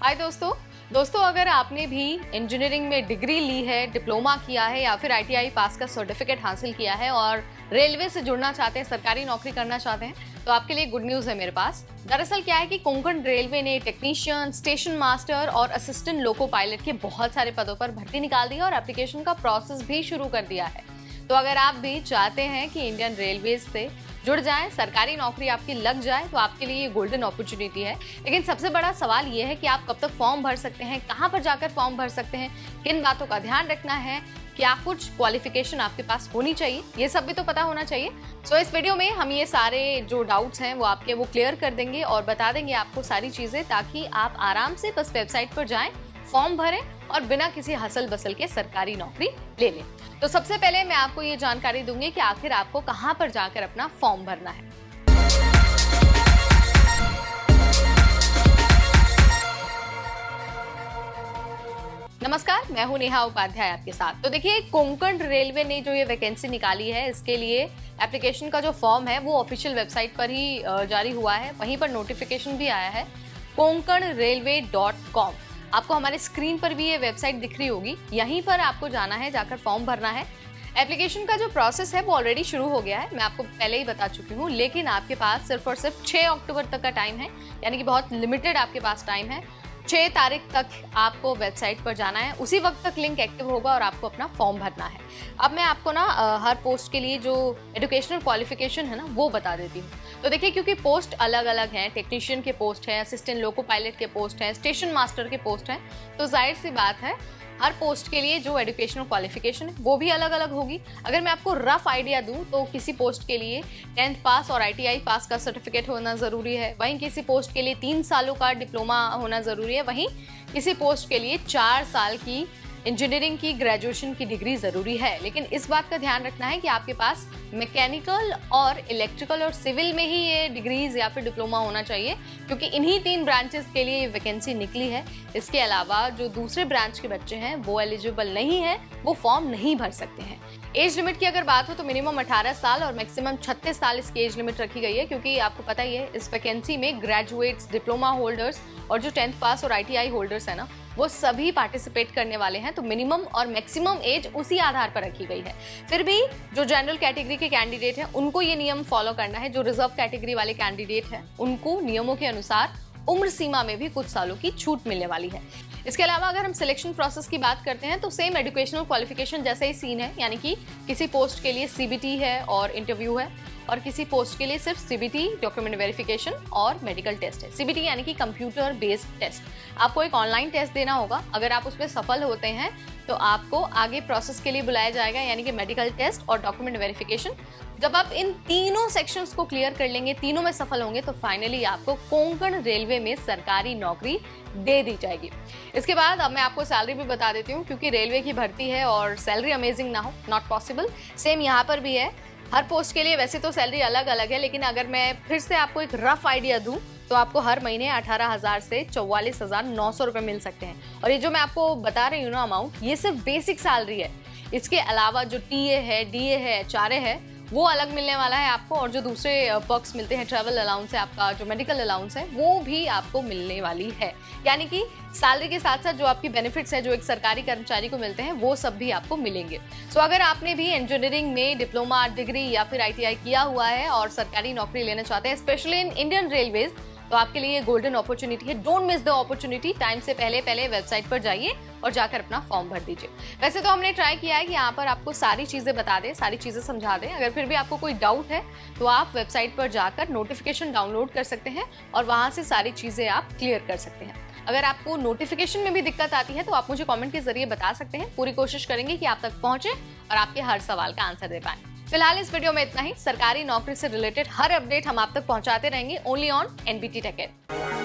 हाय दोस्तों अगर आपने भी इंजीनियरिंग में डिग्री ली है, डिप्लोमा किया है या फिर आईटीआई पास का सर्टिफिकेट हासिल किया है और रेलवे से जुड़ना चाहते हैं, सरकारी नौकरी करना चाहते हैं, तो आपके लिए गुड न्यूज़ है मेरे पास। दरअसल क्या है कि कोंकण रेलवे ने टेक्नीशियन, स्टेशन मास्टर और असिस्टेंट लोको पायलट के बहुत सारे पदों पर भर्ती निकाल दी है और एप्लीकेशन का प्रोसेस भी शुरू कर दिया है। तो अगर आप भी चाहते हैं कि इंडियन रेलवे से जुड़ जाएं, सरकारी नौकरी आपकी लग जाए, तो आपके लिए ये गोल्डन अपॉर्चुनिटी है। लेकिन सबसे बड़ा सवाल ये है कि आप कब तक फॉर्म भर सकते हैं, कहां पर जाकर फॉर्म भर सकते हैं, किन बातों का ध्यान रखना है, क्या कुछ क्वालिफिकेशन आपके पास होनी चाहिए, ये सब भी तो पता होना चाहिए। सो इस वीडियो में हम ये सारे जो डाउट्स हैं वो क्लियर कर देंगे और बता देंगे आपको सारी चीजें, ताकि आप आराम से बस वेबसाइट पर जाएं, फॉर्म भरें और बिना किसी हसल बसल के सरकारी नौकरी ले लें। तो सबसे पहले मैं आपको ये जानकारी दूंगी कि आखिर आपको कहां पर जाकर अपना फॉर्म भरना है। नमस्कार, मैं हूं नेहा उपाध्याय आपके साथ। तो देखिए, कोंकण रेलवे ने जो ये वैकेंसी निकाली है, इसके लिए एप्लीकेशन का जो फॉर्म है वो ऑफिशियल वेबसाइट पर ही जारी हुआ है। वहीं पर नोटिफिकेशन भी आया है konkanrailway.com। आपको हमारे स्क्रीन पर भी ये वेबसाइट दिख रही होगी, यहीं पर आपको जाना है, जाकर फॉर्म भरना है। एप्लीकेशन का जो प्रोसेस है वो ऑलरेडी शुरू हो गया है, मैं आपको पहले ही बता चुकी हूँ, लेकिन आपके पास सिर्फ और सिर्फ 6 अक्टूबर तक का टाइम है, यानी कि बहुत लिमिटेड आपके पास टाइम है। 6 तारीख तक आपको वेबसाइट पर जाना है, उसी वक्त तक लिंक एक्टिव होगा और आपको अपना फॉर्म भरना है। अब मैं आपको हर पोस्ट के लिए जो एजुकेशनल क्वालिफिकेशन है वो बता देती हूँ। तो देखिए, क्योंकि पोस्ट अलग अलग हैं, टेक्नीशियन के पोस्ट है, असिस्टेंट लोको पायलट के पोस्ट है, स्टेशन मास्टर के पोस्ट हैं, तो जाहिर सी बात है हर पोस्ट के लिए जो एजुकेशनल क्वालिफिकेशन है वो भी अलग अलग होगी। अगर मैं आपको रफ आइडिया दूं तो किसी पोस्ट के लिए 10th पास और आईटीआई पास का सर्टिफिकेट होना ज़रूरी है, वहीं किसी पोस्ट के लिए 3 सालों का डिप्लोमा होना ज़रूरी है, वहीं किसी पोस्ट के लिए 4 साल की इंजीनियरिंग की ग्रेजुएशन की डिग्री ज़रूरी है। लेकिन इस बात का ध्यान रखना है कि आपके पास मैकेनिकल और इलेक्ट्रिकल और सिविल में ही ये डिग्रीज या फिर डिप्लोमा होना चाहिए, क्योंकि इन्हीं 3 ब्रांचेस के लिए ये वैकेंसी निकली है। इसके अलावा जो दूसरे ब्रांच के बच्चे हैं वो एलिजिबल नहीं है, वो फॉर्म नहीं भर सकते हैं। एज लिमिट की अगर बात हो तो मिनिमम 18 साल और मैक्सिमम 36 साल इसकी एज लिमिट रखी गई है, क्योंकि आपको पता ही है इस वैकेंसी में ग्रेजुएट्स, डिप्लोमा होल्डर्स और जो 10th पास और आईटीआई होल्डर्स है ना, वो सभी पार्टिसिपेट करने वाले हैं। तो मिनिमम और मैक्सिमम एज उसी आधार पर रखी गई है। फिर भी जो जनरल कैटेगरी के कैंडिडेट हैं उनको ये नियम फॉलो करना है। जो रिजर्व कैटेगरी वाले कैंडिडेट हैं उनको नियमों के अनुसार उम्र सीमा में भी कुछ सालों की छूट मिलने वाली है। इसके अलावा अगर हम सिलेक्शन प्रोसेस की बात करते हैं तो सेम एजुकेशनल क्वालिफिकेशन जैसे ही सीन है, यानी कि किसी पोस्ट के लिए सीबीटी है और इंटरव्यू है, और किसी पोस्ट के लिए सिर्फ सीबीटी, डॉक्यूमेंट वेरिफिकेशन और मेडिकल टेस्ट है। सीबीटी यानी कि कंप्यूटर बेस्ड टेस्ट। आपको एक ऑनलाइन टेस्ट देना होगा, अगर आप उसमें सफल होते हैं तो आपको आगे प्रोसेस के लिए बुलाया जाएगा, यानी कि मेडिकल टेस्ट और डॉक्यूमेंट वेरिफिकेशन। जब आप इन तीनों सेक्शंस को क्लियर कर लेंगे, तीनों में सफल होंगे, तो फाइनली आपको कोंकण रेलवे में सरकारी नौकरी दे दी जाएगी। इसके बाद अब मैं आपको सैलरी भी बता देती हूँ, क्योंकि रेलवे की भर्ती है और सैलरी अमेजिंग ना हो, नॉट पॉसिबल। सेम यहाँ पर भी है, हर पोस्ट के लिए वैसे तो सैलरी अलग अलग है, लेकिन अगर मैं फिर से आपको एक रफ आइडिया दूं तो आपको हर महीने 18,000 से 44,900 रुपये मिल सकते हैं। और ये जो मैं आपको बता रही हूँ ना अमाउंट, ये सिर्फ बेसिक सैलरी है। इसके अलावा जो टीए है, डीए है, एचआरए है, वो अलग मिलने वाला है आपको, और जो दूसरे पर्क्स मिलते हैं, ट्रैवल अलाउंस है आपका, जो मेडिकल अलाउंस है, वो भी आपको मिलने वाली है। यानी कि सैलरी के साथ साथ जो आपकी बेनिफिट्स है जो एक सरकारी कर्मचारी को मिलते हैं, वो सब भी आपको मिलेंगे। सो अगर आपने भी इंजीनियरिंग में डिप्लोमा, डिग्री या फिर आईटीआई किया हुआ है और सरकारी नौकरी लेना चाहते हैं, स्पेशली इन इंडियन रेलवेज, तो आपके लिए गोल्डन अपॉर्चुनिटी है। Don't miss the opportunity. Time से पहले वेबसाइट पर जाइए और जाकर अपना फॉर्म भर दीजिए। वैसे तो हमने ट्राई किया है कि यहाँ पर आपको सारी चीज़ें बता दें, सारी चीज़ें समझा दें। अगर फिर भी आपको कोई डाउट है तो आप वेबसाइट पर जाकर नोटिफिकेशन डाउनलोड कर सकते हैं और वहाँ से सारी चीज़ें आप क्लियर कर सकते हैं। अगर आपको नोटिफिकेशन में भी दिक्कत आती है तो आप मुझे कमेंट के जरिए बता सकते हैं। पूरी कोशिश करेंगे कि आप तक पहुँचे और आपके हर सवाल का आंसर दे पाएं। फिलहाल इस वीडियो में इतना ही। सरकारी नौकरी से रिलेटेड हर अपडेट हम आप तक पहुंचाते रहेंगे, only on NBT tech add.